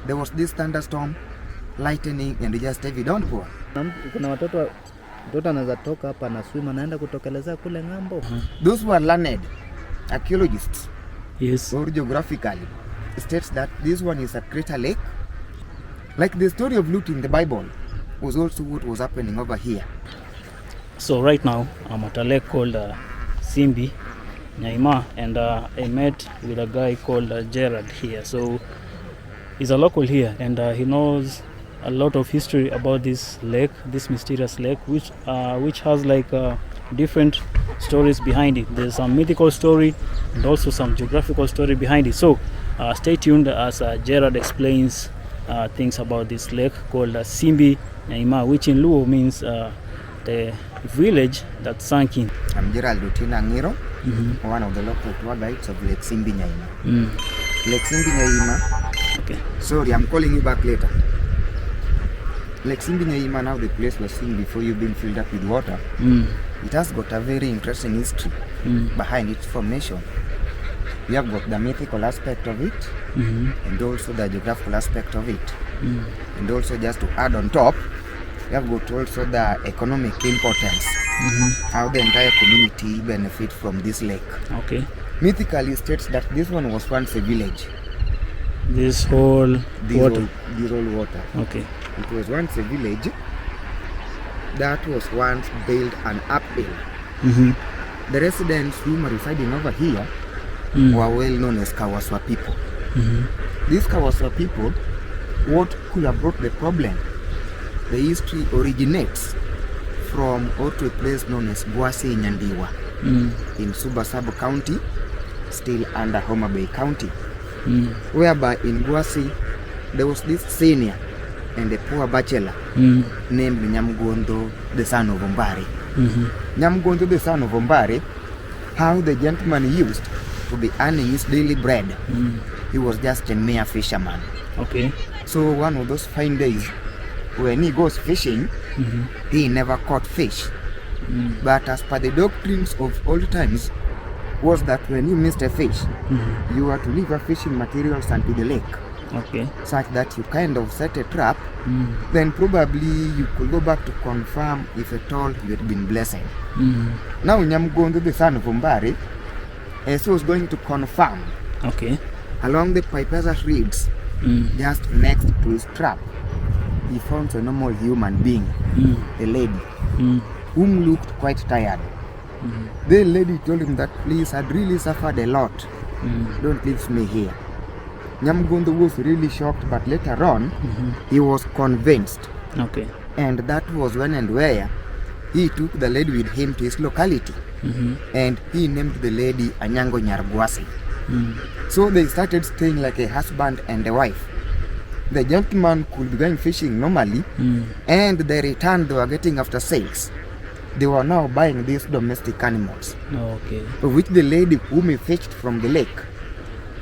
There was this thunderstorm, lightning and just heavy downpour. Kuna mtoto anaweza toka hapa na swim anaenda kutokelezea kule ng'ambo. Those were learned archaeologists. Yes. Or geographically states that this one is a crater lake. Like the story of Lut in the Bible was also what was happening over here. So right now I'm at a lake called Simbi Nyaima, and I met with a guy called Gerard here. So he's a local here, and he knows a lot of history about this lake, this mysterious lake, which has like different stories behind it. There's some mythical story and also some geographical story behind it. So stay tuned as Gerard explains things about this lake called Simbi Nyaima, which in Luo means the village that sank in. I'm Gerald Rutina Ngiro, one of the local tour guides of Lake Simbi Nyaima. Lake Simbi Nyaima. Okay. Sorry, I'm calling you back later. Lake Simbi Nyaima, now the place was seen before you've been filled up with water. It has got a very interesting history behind its formation. We have got the mythical aspect of it, and also the geographical aspect of it. And also, just to add on top, we have got also the economic importance, how the entire community benefit from this lake. Okay. Mythically states that this one was once a village. This whole water. This whole water. Okay. It was once a village that was once built an uphill. The residents who are residing over here were well known as Kawaswa people. These Kawaswa people, what could have brought the problem? The history originates from a place known as Gwasi Nyandiwa in Suba Sub-County, still under Homa Bay County, whereby in Gwasi there was this senior and a poor bachelor named Nyamgondo, the son of Ombare. Nyamgondo, the son of Ombare, how the gentleman used to be earning his daily bread. He was just a mere fisherman. Okay. So one of those fine days, when he goes fishing, he never caught fish. But as per the doctrines of old times, was that when you missed a fish, you were to leave your fishing materials unto the lake. Okay. Such that you kind of set a trap, then probably you could go back to confirm if at all you had been blessed. Now Nyamgondo, the son of Ombare, so was going to confirm along the Pipeza's reeds, just next to his trap. He found a normal human being, a lady, whom looked quite tired. The lady told him that, please, I'd really suffered a lot. Don't leave me here. Nyamgondo was really shocked, but later on, he was convinced. Okay. And that was when and where he took the lady with him to his locality. And he named the lady Anyango Nyargwasi. So they started staying like a husband and a wife. The gentleman could be going fishing normally, and the return they were getting after sales, they were now buying these domestic animals. Okay. Which the lady whom he fetched from the lake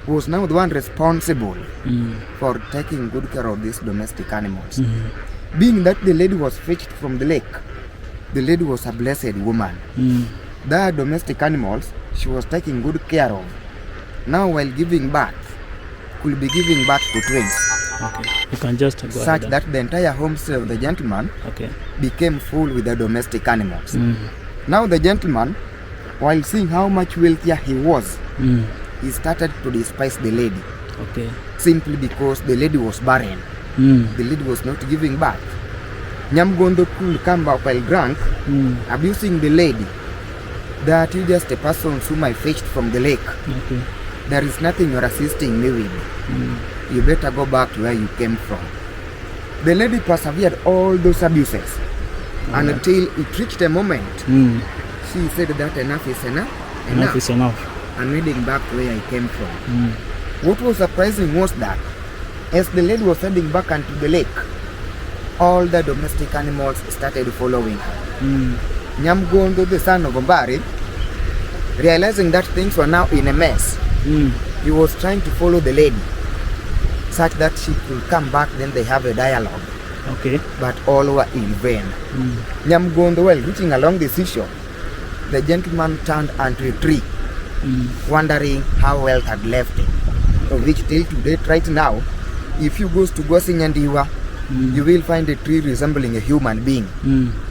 was now the one responsible for taking good care of these domestic animals. Being that the lady was fetched from the lake, the lady was a blessed woman. The domestic animals she was taking good care of, now while giving birth, could be giving birth to twins. Okay. You can just go such ahead. That the entire homestead of the gentleman became full with the domestic animals. Now the gentleman, while seeing how much wealthier he was, he started to despise the lady. Okay. Simply because the lady was barren. The lady was not giving birth. Nyamgondo could come back while drunk, abusing the lady. That you just a person whom I fetched from the lake. Okay. There is nothing you're assisting me with. You better go back to where you came from. The lady persevered all those abuses until it reached a moment. She said that enough is enough. Enough is enough. I'm heading back to where I came from. What was surprising was that as the lady was heading back onto the lake, all the domestic animals started following her. Nyamgondo, the son of Ombare, realizing that things were now in a mess, he was trying to follow the lady, such that she could come back, then they have a dialogue. Okay. But all were in vain. Nyamgondo, while reaching along the seashore, the gentleman turned onto a tree, wondering how wealth had left him, of which till to date right now, if you goes to Gwasinyandiwa, you will find a tree resembling a human being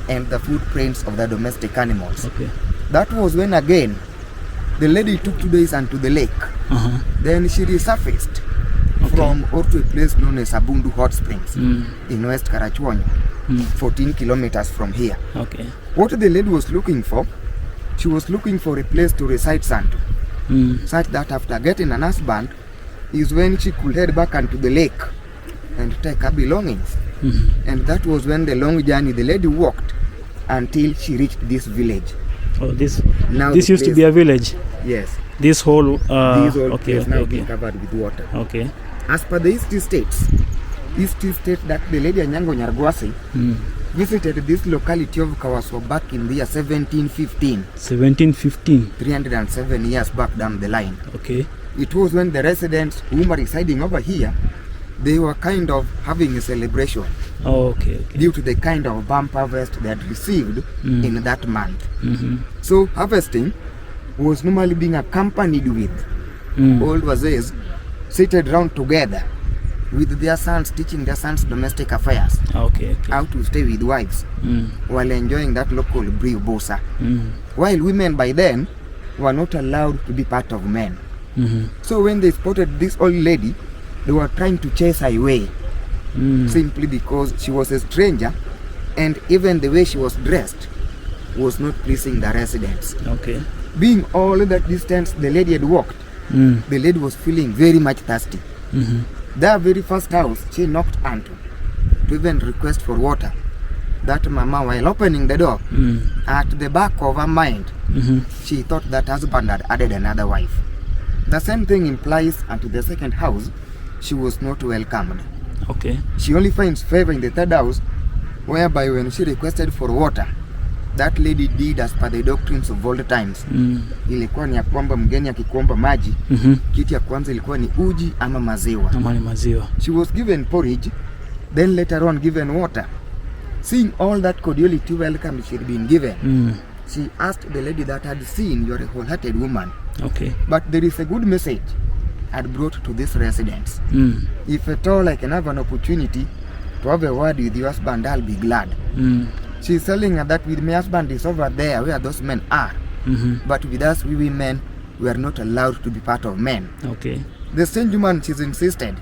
and the footprints of the domestic animals. Okay. That was when again the lady took 2 days unto the lake. Then she resurfaced from or to a place known as Abundu Hot Springs in West Karachuonyo, 14 kilometers from here. Okay. What the lady was looking for, she was looking for a place to reside unto, such that after getting an husband is when she could head back unto the lake and take her belongings. And that was when the long journey the lady walked until she reached this village. Oh, this This used to be a village. Yes. This whole This whole okay, place now okay. being covered with water. Okay. As per the East States that the lady Anyango Nyargwasi visited this locality of Kawaswa back in the year 1715. 1715. 307 years back down the line. Okay. It was when the residents who were residing over here, they were kind of having a celebration Oh, okay. due to the kind of bump harvest they had received in that month. So harvesting was normally being accompanied with old wazees seated round together with their sons, teaching their sons domestic affairs, Okay. how to stay with wives while enjoying that local brew bosa. While women by then were not allowed to be part of men. So when they spotted this old lady, they were trying to chase her away simply because she was a stranger, and even the way she was dressed was not pleasing the residents. Okay. Being all that distance the lady had walked, the lady was feeling very much thirsty. Their very first house she knocked onto to even request for water. That mama, while opening the door, at the back of her mind, she thought that husband had added another wife. The same thing implies unto the second house, she was not welcomed. Okay. She only finds favor in the third house, whereby when she requested for water, that lady did as per the doctrines of old times. Ilikuwa ni ya kwamba mgeni akikuomba maji, kitu ya kwanza ilikuwa ni uji ama maziwa. Ama ni maziwa. She was given porridge, then later on given water. Seeing all that cordiality welcome she had been given, she asked the lady that had seen, "You are a wholehearted woman, Okay. but there is a good message had brought to this residence. If at all I can have an opportunity to have a word with your husband, I'll be glad." She's telling her that with my husband is over there where those men are, but with us we women, we are not allowed to be part of men. Okay. The strange woman, she's insisted,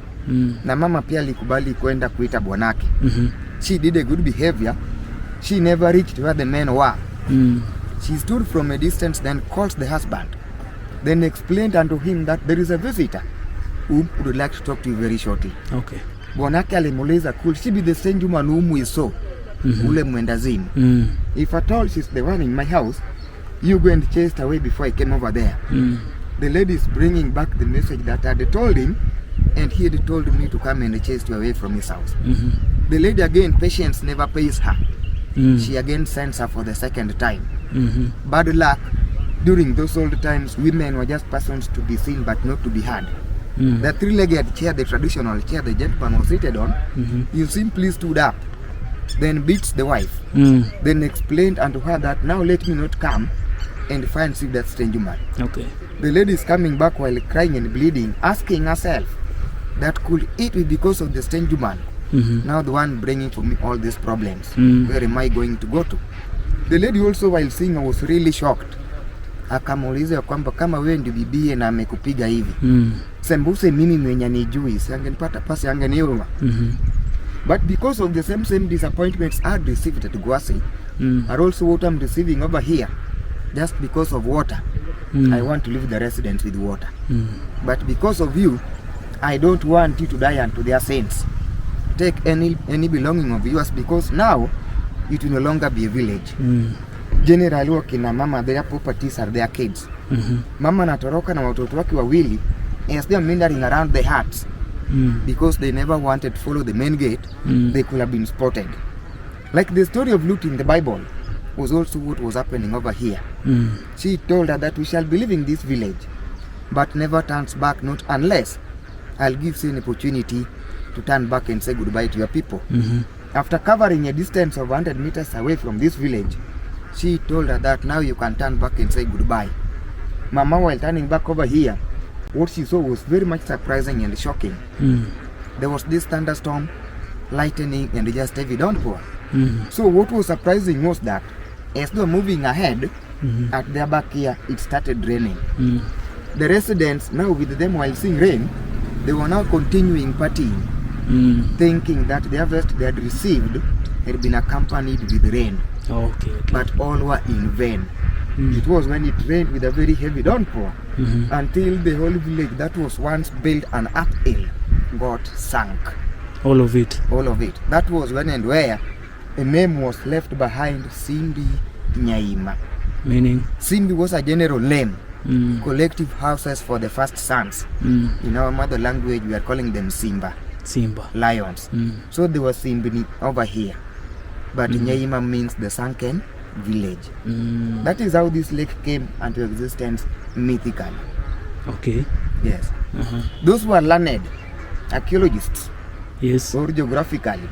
na mama pia alikubali kwenda kuita bwanake. She did a good behavior. She never reached where the men were. She stood from a distance, then called the husband, then explained unto him that there is a visitor who would like to talk to you very shortly. Okay. Bwanake alimuuliza, could she be the strange woman whom we saw? Ule mwendazimu. If at all she's the one in my house, you go and chase her away before I came over there. The lady is bringing back the message that I had told him, and he had told me to come and chase you away from his house. The lady again, patience never pays her. She again sends her for the second time. Bad luck, during those old times, women were just persons to be seen but not to be heard. The three-legged chair, the traditional chair the gentleman was seated on, you simply stood up, then beats the wife, then explained unto her that now let me not come and find see that strange woman. Okay. The lady is coming back while crying and bleeding, asking herself that could it be because of the strange woman, now the one bringing for me all these problems? Where am I going to go to? The lady also, while seeing her, was really shocked. Akamuuliza ya kwamba kama wewe ndio bibie na amekupiga hivi, sembuse mimi mwenye nijui, si angenipata pasi angeniuma. But because of the same disappointments I had received at Gwasi, are also what I'm receiving over here, just because of water, I want to leave the residents with water. But because of you, I don't want you to die unto their sins. Take any belonging of yours, because now it will no longer be a village. Generally wakina mama, their properties are their kids. Mama anatoroka na watoto wake wawili, as they are meandering around the huts, because they never wanted to follow the main gate, they could have been spotted. Like the story of Lut in the Bible was also what was happening over here. She told her that we shall be leaving this village, but never turns back, not unless I'll give you an opportunity to turn back and say goodbye to your people. After covering a distance of 100 meters away from this village, she told her that now you can turn back and say goodbye. Mama, while turning back over here, what she saw was very much surprising and shocking. there was this thunderstorm, lightning, and just heavy downpour. So what was surprising was that as they were moving ahead, at their back here, it started raining. The residents, now with them while seeing rain, they were now continuing partying, thinking that the harvest they had received had been accompanied with rain. Okay. But all were in vain. It was when it rained with a very heavy downpour until the whole village that was once built an uphill got sunk. All of it. All of it. That was when and where a name was left behind, Simbi Nyaima. Meaning? Simbi was a general name, collective houses for the first sons. In our mother language, we are calling them Simba. Lions. So there was Simbi over here. But Nyaima means the sunken village. That is how this lake came into existence mythically. Okay. Yes. Those who are learned archaeologists, yes, or geographically,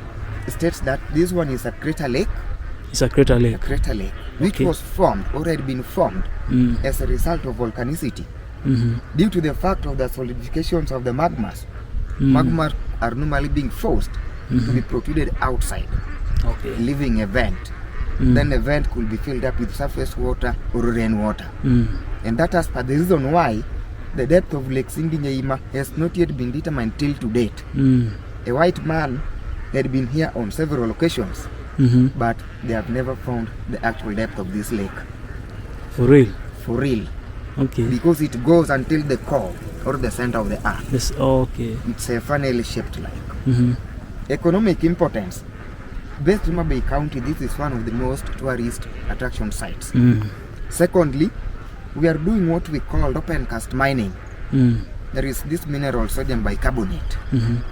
states that this one is a crater lake. It's a crater lake. A crater lake, which was formed or had been formed as a result of volcanicity. Due to the fact of the solidifications of the magmas. Magmas are normally being forced to be protruded outside, leaving a vent. Then the vent could be filled up with surface water or rainwater. And that is the reason why the depth of Lake Simbi Nyaima has not yet been determined till to date. A white man had been here on several occasions, but they have never found the actual depth of this lake. For real? For real. Okay. Because it goes until the core or the center of the earth. Yes. Okay. It's a funnel shaped like. Economic importance. Based in Bay County, this is one of the most tourist attraction sites. Secondly, we are doing what we call open cast mining. There is this mineral, sodium bicarbonate,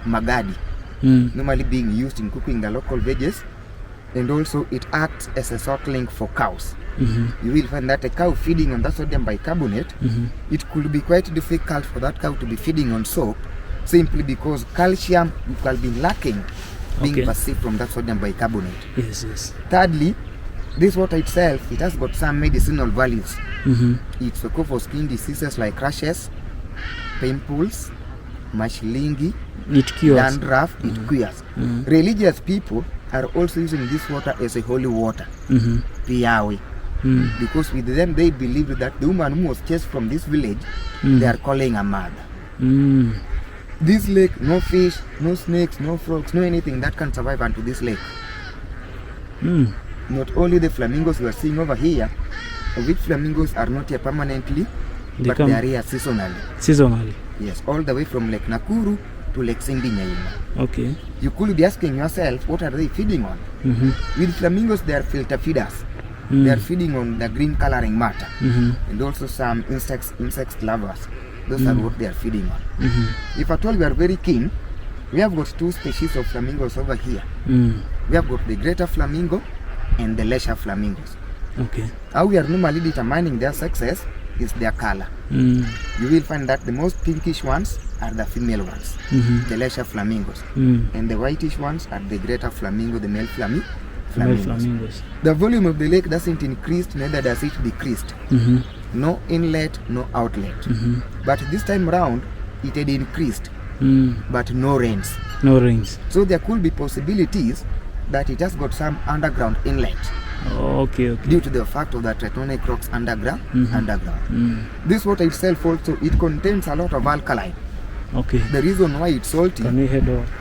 magadi, normally being used in cooking the local veggies, and also it acts as a salt link for cows. You will find that a cow feeding on that sodium bicarbonate, it could be quite difficult for that cow to be feeding on soap, simply because calcium will be lacking, being perceived from that sodium bicarbonate. Yes. Thirdly, this water itself, it has got some medicinal values. It's good for skin diseases like rashes, pimples, mashilingi, dandruff, it cures. Religious people are also using this water as a holy water, piawi, because with them they believe that the woman who was chased from this village, they are calling a mother. This lake, no fish, no snakes, no frogs, no anything that can survive onto this lake. Not only the flamingos we are seeing over here, which flamingos are not here permanently, but they are here seasonally. Seasonally? Yes, all the way from Lake Nakuru to Lake Simbi Nyaima. Okay. You could be asking yourself, what are they feeding on? With flamingos, they are filter feeders. They are feeding on the green coloring matter, and also some insect larvae. Those are what they are feeding on. If at all we are very keen, we have got two species of flamingos over here. We have got the greater flamingo and the lesser flamingos. Okay. How we are normally determining their sexes is their color. You will find that the most pinkish ones are the female ones, the lesser flamingos, and the whitish ones are the greater flamingo, the male flamingos. The volume of the lake doesn't increase, neither does it decrease. No inlet, no outlet. But this time around, it had increased, but no rains. No rains. So there could be possibilities that it has got some underground inlet. Okay. Due to the fact of the tectonic rocks underground. This water itself also, it contains a lot of alkaline. Okay. The reason why it's salty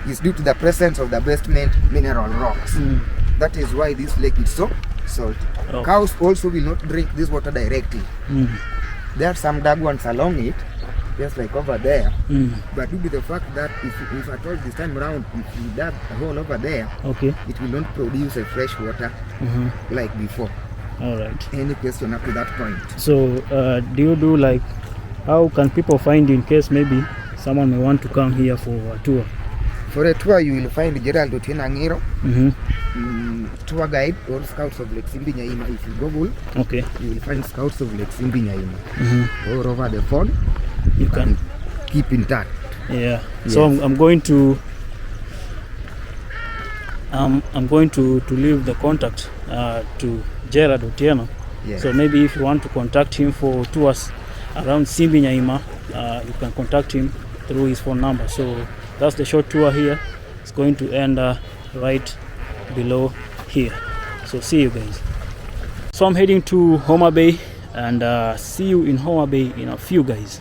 is due to the presence of the basement mineral rocks. That is why this lake is so salty. Cows also will not drink this water directly. There are some dark ones along it, just like over there. But due to the fact that if at all this time around, if you dug a hole over there, it will not produce a fresh water like before. All right. Any question up to that point? So do you do like, how can people find you in case maybe someone may want to come here for a tour? For a tour, you will find Gerald Otieno Ngiro, tour guide or Scouts of Lake Simbi Nyaima. If you Google, you will find Scouts of Lake Simbi Nyaima. Or over the phone, you can keep in touch. Yeah. Yes. So I'm going to leave the contact to Gerald Otieno. Yes. So maybe if you want to contact him for tours around Simbi Nyaima, you can contact him through his phone number. So that's the short tour here. It's going to end right below here. So see you guys. So I'm heading to Homa Bay, and see you in Homa Bay in a few, guys.